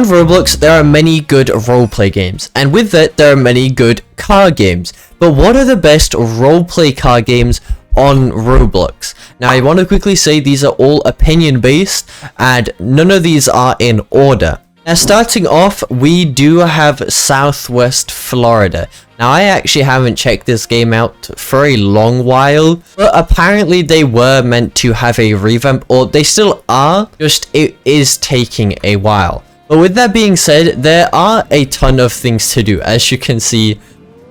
with Roblox, there are many good roleplay games, and with that, there are many good car games. But what are the best roleplay car games on Roblox? Now, I want to quickly say these are all opinion based, and none of these are in order. Now, starting off, we do have Southwest Florida. Now, I actually haven't checked this game out for a long while, but apparently they were meant to have a revamp, or they still are, just it is taking a while. But with that being said, there are a ton of things to do, as you can see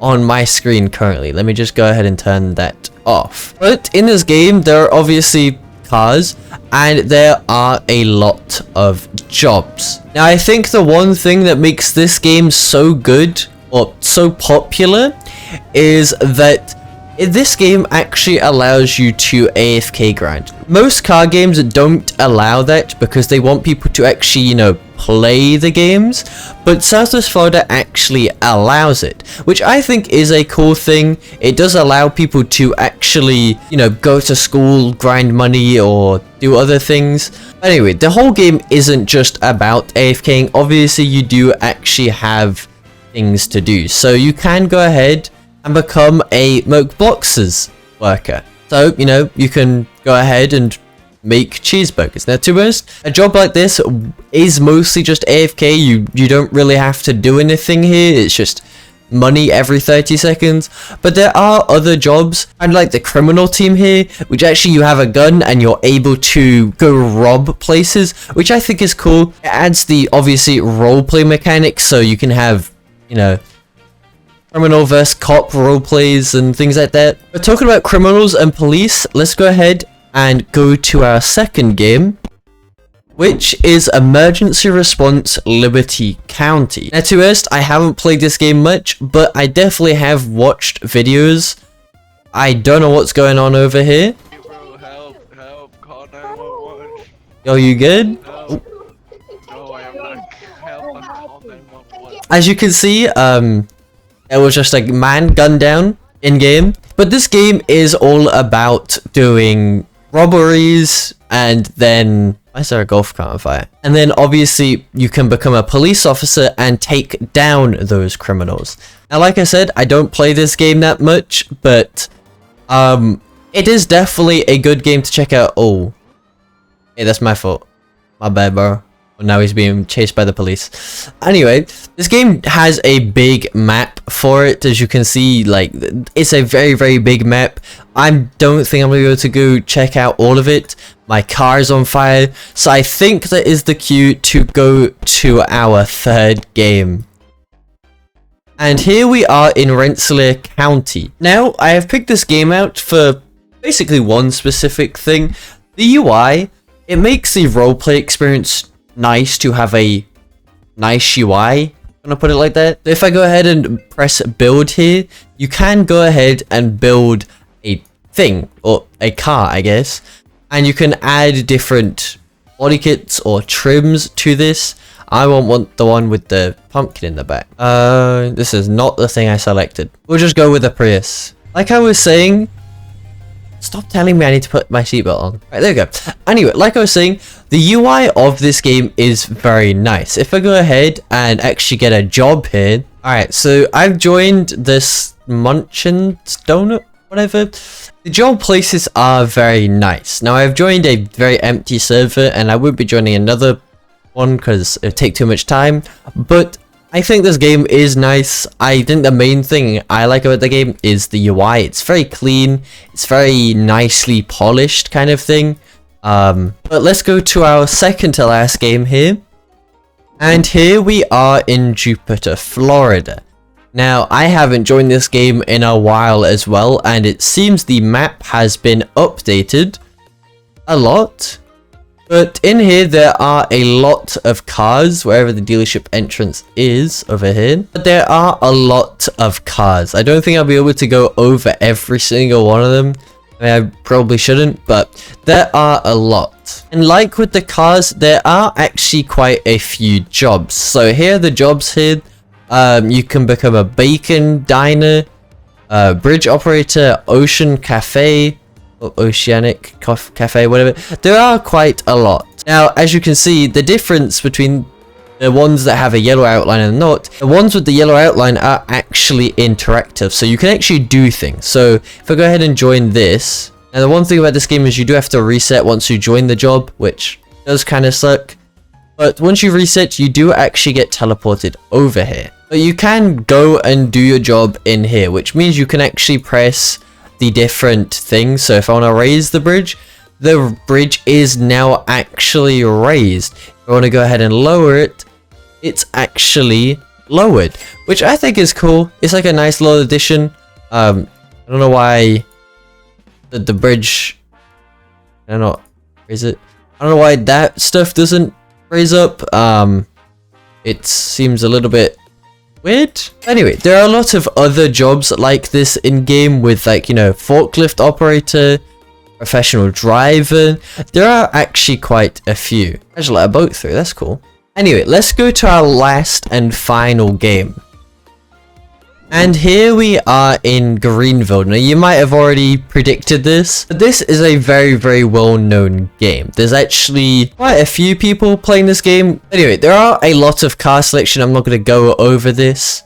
on my screen currently. Let me just go ahead and turn that off. But in this game, there are obviously cars, and there are a lot of jobs. Now, I think the one thing that makes this game so good, or so popular, is that this game actually allows you to AFK grind. Most car games don't allow that because they want people to actually, you know, play the games, but Southwest Florida actually allows it, which I think is a cool thing. It does allow people to actually, you know, go to school, grind money, or do other things. Anyway, the whole game isn't just about AFKing. Obviously, you do actually have things to do, so you can go ahead and become a ROBLOX worker. So, you know, you can go ahead and make cheeseburgers. Now, to be honest, a job like this is mostly just AFK. You don't really have to do anything here. It's just money every 30 seconds. But there are other jobs, kind of like the criminal team here, which actually you have a gun and you're able to go rob places, which I think is cool. It adds the, obviously, roleplay mechanics, so you can have, you know, criminal versus cop roleplays and things like that. But talking about criminals and police, let's go ahead and go to our second game, which is Emergency Response Liberty County. Now, to be honest, I haven't played this game much, but I definitely have watched videos. I don't know what's going on over here. Hey bro, help, call 911. Yo, you good? Help. No, I am not. Help, call 911. As you can see, it was just like man gunned down in game. But this game is all about doing robberies, and then why is there a golf cart on fire? And then obviously you can become a police officer and take down those criminals. Now, like I said, I don't play this game that much, but it is definitely a good game to check out. Oh, hey, that's my fault. My bad, bro. Well, now he's being chased by the police. Anyway, this game has a big map for it. As you can see, like, it's a very, very big map. I don't think I'm going to be able to go check out all of it. My car is on fire. So I think that is the cue to go to our third game. And here we are in Rensselaer County. Now, I have picked this game out for basically one specific thing. The UI, it makes the roleplay experience nice to have a nice UI. I'm gonna put it like that. So if I go ahead and press build here, you can go ahead and build a thing, or a car, I guess, and you can add different body kits or trims to this. I want the one with the pumpkin in the back. This is not the thing I selected. We'll just go with the Prius. Like I was saying, stop telling me I need to put my seatbelt on. Right, there we go. Anyway, like I was saying, the UI of this game is very nice. If I go ahead and actually get a job here. Alright, so I've joined this Munchin's Donut, whatever. The job places are very nice. Now, I've joined a very empty server, and I won't be joining another one because it would take too much time. But I think this game is nice. I think the main thing I like about the game is the UI. It's very clean. It's very nicely polished kind of thing. But let's go to our second to last game here. And here we are in Jupiter, Florida. Now, I haven't joined this game in a while as well, and it seems the map has been updated a lot. But in here, there are a lot of cars, wherever the dealership entrance is over here. But there are a lot of cars. I don't think I'll be able to go over every single one of them. I mean, I probably shouldn't, but there are a lot. And like with the cars, there are actually quite a few jobs. So here are the jobs here. You can become a bacon diner, bridge operator, ocean cafe, Oceanic Cafe, whatever. There are quite a lot. Now, as you can see, the difference between the ones that have a yellow outline are not. The ones with the yellow outline are actually interactive, so you can actually do things. So if I go ahead and join this, and the one thing about this game is you do have to reset once you join the job, which does kind of suck. But once you reset, you do actually get teleported over here. But you can go and do your job in here, which means you can actually press the different things. So if I want to raise the bridge is now actually raised. If I want to go ahead and lower it, it's actually lowered, which I think is cool. It's like a nice little addition. I don't know why the bridge, I don't know, raise it. I don't know why that stuff doesn't raise up. It seems a little bit weird. Anyway, there are a lot of other jobs like this in game with, like, you know, forklift operator, professional driver. There are actually quite a few. I just let a boat through, that's cool. Anyway, let's go to our last and final game. And here we are in Greenville. Now, you might have already predicted this, but this is a very, very well-known game. There's actually quite a few people playing this game. Anyway, there are a lot of car selection. I'm not going to go over this.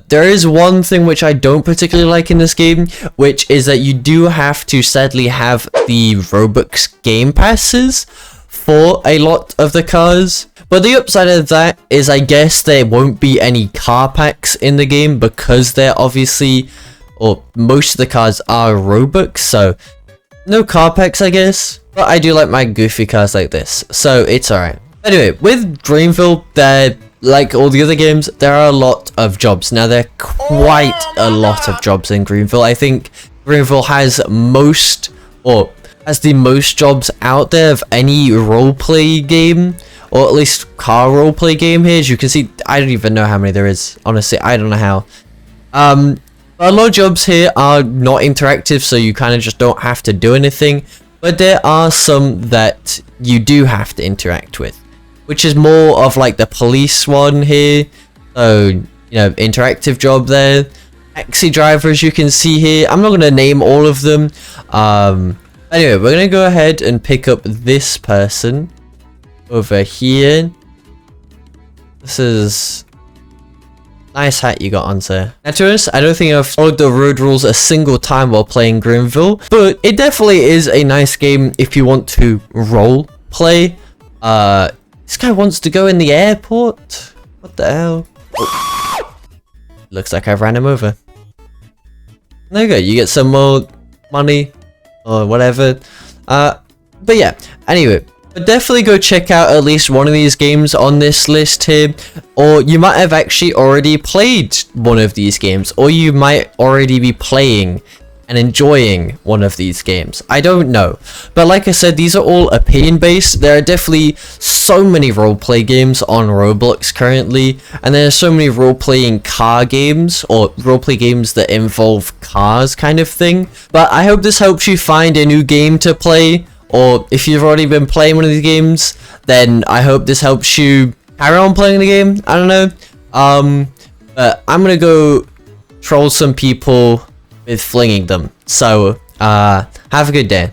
There is one thing which I don't particularly like in this game, which is that you do have to sadly have the Roblox game passes for a lot of the cars. But the upside of that is, I guess there won't be any car packs in the game because they're obviously, or most of the cars are Robux, so no car packs, I guess. But I do like my goofy cars like this, so it's alright. Anyway, with Greenville, like all the other games, there are a lot of jobs. Now, there are quite a lot of jobs in Greenville. I think Greenville has most, or has the most jobs out there of any roleplay game, or at least car roleplay game here. As you can see, I don't even know how many there is. Honestly, I don't know how. But a lot of jobs here are not interactive, so you kind of just don't have to do anything. But there are some that you do have to interact with, which is more of like the police one here. So, you know, interactive job there. Taxi drivers, you can see here. I'm not going to name all of them. Anyway, we're going to go ahead and pick up this person over here. This is nice hat you got on, sir. Now, to us, I don't think I've followed the road rules a single time while playing Greenville, but it definitely is a nice game if you want to role play. This guy wants to go in the airport. What the hell? Oh. Looks like I ran him over. There you go. You get some more money or whatever. But yeah. Anyway, but definitely go check out at least one of these games on this list here, or you might have actually already played one of these games, or you might already be playing and enjoying one of these games. I don't know, but like I said, these are all opinion based. There are definitely so many roleplay games on Roblox currently, and there are so many role-playing car games, or roleplay games that involve cars kind of thing. But I hope this helps you find a new game to play, or if you've already been playing one of these games, then I hope this helps you carry on playing the game. I don't know. But I'm gonna go troll some people with flinging them. So, have a good day.